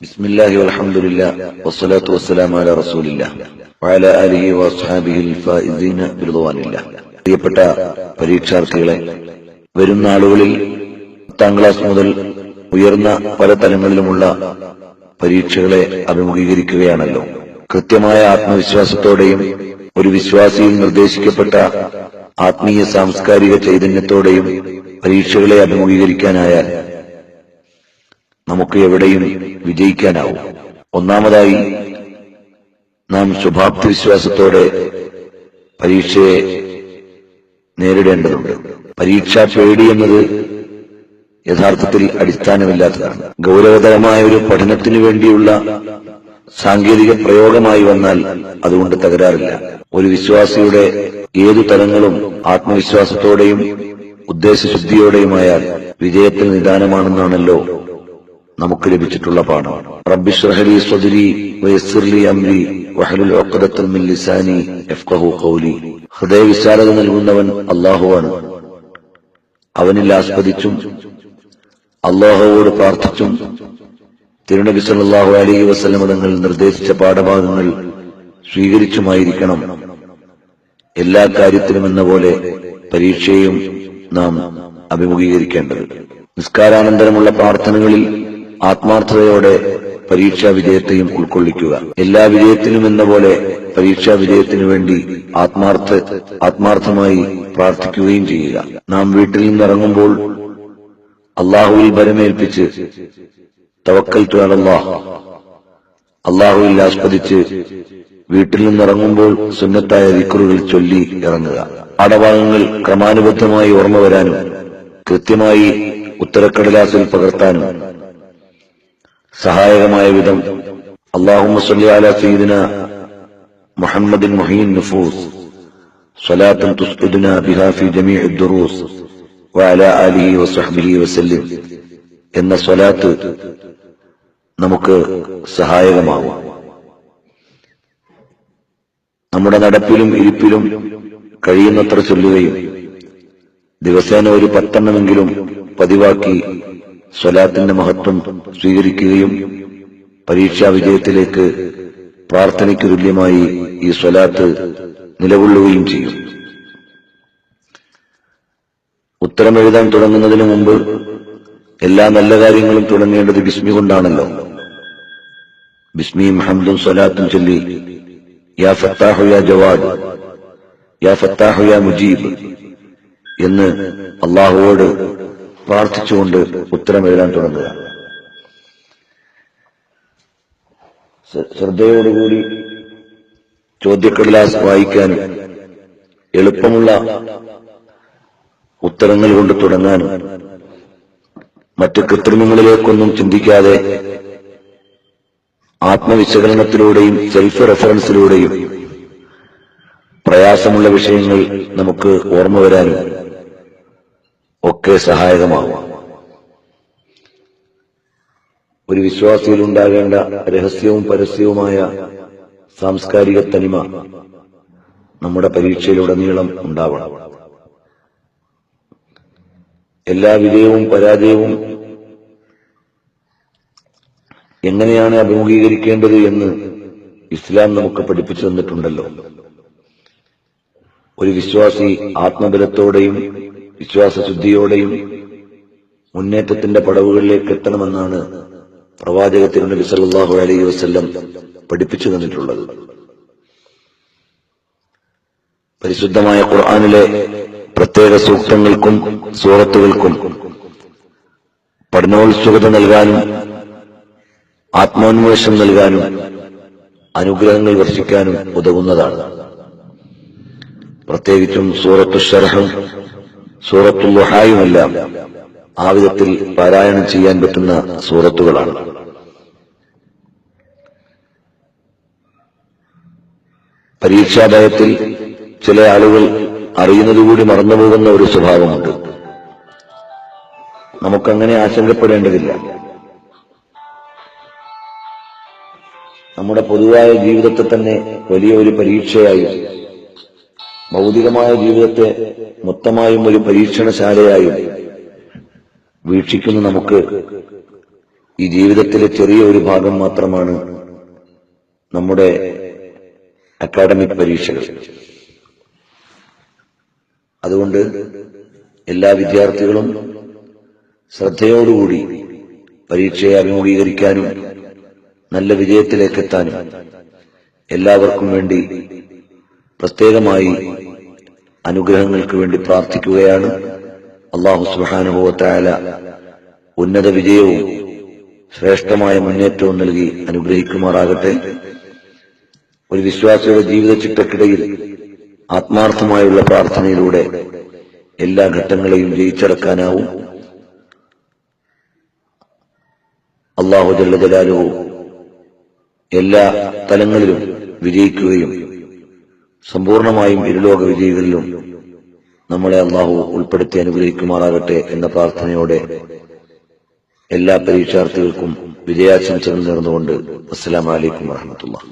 ബിസ്മില്ലാഹി വൽഹംദുലില്ലാഹ് വസ്സലാത്തു വസ്സലാമു അലാ റസൂലില്ലാഹ് വഅലാ ആലിഹി വഅസ്ഹാബിഹിൽ ഫായിസീന ബിറിദ്വാനില്ലാഹ്. പ്രിയപ്പെട്ട പരീക്ഷാർത്ഥികളെ, വരുന്ന ആളുകളിൽ 10ാം ക്ലാസ് മുതൽ ഉയർന്ന പല തലങ്ങളിലുമുള്ള പരീക്ഷകളെ അഭിമുഖീകരിക്കുകയാണല്ലോ. കൃത്യമായ ആത്മവിശ്വാസത്തോടെയും ഒരു വിശ്വാസിയിൽ നിർദ്ദേശിക്കപ്പെട്ട ആത്മീയ സാംസ്കാരിക ചൈതന്യത്തോടെയും പരീക്ഷകളെ അഭിമുഖീകരിക്കാനായാൽ നമുക്ക് എവിടെയും വിജയിക്കാനാവും. ഒന്നാമതായി, നാം ശുഭാപ്തി വിശ്വാസത്തോടെ പരീക്ഷയെ നേരിടേണ്ടതുണ്ട്. പരീക്ഷാ പേടി എന്നത് യഥാർത്ഥത്തിൽ അടിസ്ഥാനമില്ലാത്തതാണ്. ഗൗരവതരമായ ഒരു പഠനത്തിനു വേണ്ടിയുള്ള സാങ്കേതിക പ്രയോഗമായി വന്നാൽ അതുകൊണ്ട് തകരാറില്ല. ഒരു വിശ്വാസിയുടെ ഏതു തലങ്ങളും ആത്മവിശ്വാസത്തോടെയും ഉദ്ദേശശുദ്ധിയോടെയുമായാൽ വിജയത്തിന് നിദാനമാണെന്നാണല്ലോ നമുക്ക് ലഭിച്ചിട്ടുള്ള പാഠം. റബ്ബി ഇശ്റഹ് ലി സദ്രി വയസ്സിർ ലി അംരി വഹ്ലുൽ ഉഖ്ദത്തൻ മിൻ ലിസാനി യഫ്ഖഹു ഖൗലി. ഹൃദയവിശാലത നൽകുന്നവൻ അല്ലാഹുവാണ്. അവനിൽ ആസ്പദിച്ചും അല്ലാഹുവോട് പ്രാർത്ഥിച്ചും തിരുനബി സല്ലല്ലാഹു അലൈഹി വസല്ലം തങ്ങൾ നിർദ്ദേശിച്ച പാഠഭാഗങ്ങൾ സ്വീകരിച്ചുമായിരിക്കണം എല്ലാ കാര്യത്തിലും എന്ന പോലെ പരീക്ഷയും നാം അഭിമുഖീകരിക്കേണ്ടത്. നിസ്കാരാനന്തരമുള്ള പ്രാർത്ഥനകളിൽ ആത്മാർത്ഥതയോടെ പരീക്ഷാ വിജയത്തെയും ഉൾക്കൊള്ളിക്കുക. എല്ലാ വിജയത്തിനും എന്ന പോലെ പരീക്ഷാ വിജയത്തിനു വേണ്ടി ആത്മാർത്ഥമായി പ്രാർത്ഥിക്കുകയും ചെയ്യുക. നാം വീട്ടിൽ നിന്നിറങ്ങുമ്പോൾ അള്ളാഹുവിൽ ഭരമേൽപ്പിച്ച് തവക്കൽതു അലല്ലാഹ്, അള്ളാഹുവിൽ ആസ്പദിച്ച് വീട്ടിൽ നിന്നിറങ്ങുമ്പോൾ സുന്നത്തായ ദിക്റുകൾ ചൊല്ലി ഇറങ്ങുക. പാഠഭാഗങ്ങൾ ക്രമാനുബദ്ധമായി ഓർമ്മ വരാനും കൃത്യമായി ഉത്തരക്കടലാസിൽ പകർത്താനും സഹായകമായ വിധം അല്ലാഹുമ്മ സ്വല്ലി അലാ സയ്യിദിന മുഹമ്മദിൻ മുഹീൻ നുഫൂസ് സ്വലാത്തൻ തുസ്ഖിദുനാ ബിഹാ ഫീ ജമീഇദ് ദുറൂസ് വഅലാ ആലിഹി വസഹ്ബിഹി വസല്ലം എന്ന സ്വലാത്ത് നമുക്ക് സഹായകമാകും. നമ്മുടെ നടപ്പിലും ഇരിപ്പിലും കഴിയുന്നത്ര ചൊല്ലുകയും ദിവസേന ഒരു 10 എണ്ണമെങ്കിലും പതിവാക്കി സ്വലാത്തിന്റെ മഹത്വം സ്വീകരിക്കുകയും പരീക്ഷാ വിജയത്തിലേക്ക് പ്രാർത്ഥനയ്ക്ക് തുല്യമായി ഈ സ്വലാത്ത് നിലകൊള്ളുകയും ചെയ്യും. ഉത്തരം എഴുതാൻ തുടങ്ങുന്നതിന് മുമ്പ് എല്ലാ നല്ല കാര്യങ്ങളും തുടങ്ങേണ്ടത് ബിസ്മി കൊണ്ടാണല്ലോ. ബിസ്മിയും ഹംദും സ്വലാത്തും ചൊല്ലി യാ ഫത്താഹു യാ ജവാദ്, യാ ഫത്താഹു യാ മുജീബ് എന്ന് അള്ളാഹുവോട് പ്രാർത്ഥിച്ചുകൊണ്ട് ഉത്തരം എഴുതാൻ തുടങ്ങുക. ശ്രദ്ധയോടുകൂടി ചോദ്യക്കടലാസ് വായിക്കാനും എളുപ്പമുള്ള ഉത്തരങ്ങൾ കൊണ്ട് തുടങ്ങാനും മറ്റ് കൃത്രിമങ്ങളിലേക്കൊന്നും ചിന്തിക്കാതെ ആത്മവിശകലനത്തിലൂടെയും സെൽഫ് റെഫറൻസിലൂടെയും പ്രയാസമുള്ള വിഷയങ്ങൾ നമുക്ക് ഓർമ്മ വരാനും ഒക്കെ സഹായകമാകും. ഒരു വിശ്വാസിയിൽ ഉണ്ടാകേണ്ട രഹസ്യവും പരസ്യവുമായ സാംസ്കാരിക തനിമ നമ്മുടെ പരീക്ഷയിലുടനീളം ഉണ്ടാവണം. എല്ലാ വിജയവും പരാജയവും എങ്ങനെയാണ് അഭിമുഖീകരിക്കേണ്ടത് എന്ന് ഇസ്ലാം നമുക്ക് പഠിപ്പിച്ചു തന്നിട്ടുണ്ടല്ലോ. ഒരു വിശ്വാസി ആത്മബലത്തോടെയും വിശ്വാസശുദ്ധിയോടെയും മുന്നേറ്റത്തിന്റെ പടവുകളിലേക്ക് എത്തണമെന്നാണ് പ്രവാചക തിരുനബി സല്ലല്ലാഹു അലൈഹി വസല്ലം പഠിപ്പിച്ചു തന്നിട്ടുള്ളത്. പരിശുദ്ധമായ ഖുർആനിലെ പ്രത്യേക സൂക്തങ്ങൾക്കും സൂറത്തുകൾക്കും പഠനോത്സുകത നൽകാനും ആത്മോന്മേഷം നൽകാനും അനുഗ്രഹങ്ങൾ വർഷിക്കാനും ഉതകുന്നതാണ്. പ്രത്യേകിച്ചും സൂറത്തു ശർഹും സൂറത്തുൽ ളുഹായുമെല്ലാം ആ വിധത്തിൽ പാരായണം ചെയ്യാൻ പറ്റുന്ന സൂറത്തുകളാണ്. പരീക്ഷാഭയത്തിൽ ചില ആളുകൾ അറിയുന്നതുകൂടി മറന്നുപോകുന്ന ഒരു സ്വഭാവമുണ്ട്. നമുക്കങ്ങനെ ആശങ്കപ്പെടേണ്ടതില്ല. നമ്മുടെ പൊതുവായ ജീവിതത്തെ തന്നെ വലിയൊരു പരീക്ഷയായും ഭൗതികമായ ജീവിതത്തെ മൊത്തമായും ഒരു പരീക്ഷണശാലയായും വീക്ഷിക്കുന്ന നമുക്ക് ഈ ജീവിതത്തിലെ ചെറിയ ഒരു ഭാഗം മാത്രമാണ് നമ്മുടെ അക്കാഡമിക് പരീക്ഷകൾ. അതുകൊണ്ട് എല്ലാ വിദ്യാർത്ഥികളും ശ്രദ്ധയോടുകൂടി പരീക്ഷയെ അഭിമുഖീകരിക്കാനും നല്ല വിജയത്തിലേക്കെത്താനും എല്ലാവർക്കും വേണ്ടി പ്രത്യേകമായി അനുഗ്രഹങ്ങൾക്ക് വേണ്ടി പ്രാർത്ഥിക്കുകയാണ്. അല്ലാഹു സുബ്ഹാനഹു വ തആല ഉന്നത വിജയവും ശ്രേഷ്ഠമായ മുന്നേറ്റവും നൽകി അനുഗ്രഹിക്കുമാറാകട്ടെ. ഒരു വിശ്വാസിയുടെ ജീവിത ചിട്ടക്കിടയിൽ ആത്മാർത്ഥമായുള്ള പ്രാർത്ഥനയിലൂടെ എല്ലാ ഘട്ടങ്ങളെയും ജയിച്ചടക്കാനാവും. അല്ലാഹു ജല്ല ജലാലുഹു എല്ലാ തലങ്ങളിലും വിജയിക്കുകയും സമ്പൂർണമായും ഇരുലോക വിജയികളിലും നമ്മളെ അല്ലാഹു ഉൾപ്പെടുത്തി അനുഗ്രഹിക്കുമാറാകട്ടെ എന്ന പ്രാർത്ഥനയോടെ എല്ലാ പരീക്ഷാർത്ഥികൾക്കും വിജയാശംസകൾ നേർന്നുകൊണ്ട് അസ്സലാമു അലൈക്കും വറഹ്മത്തുള്ളാഹി.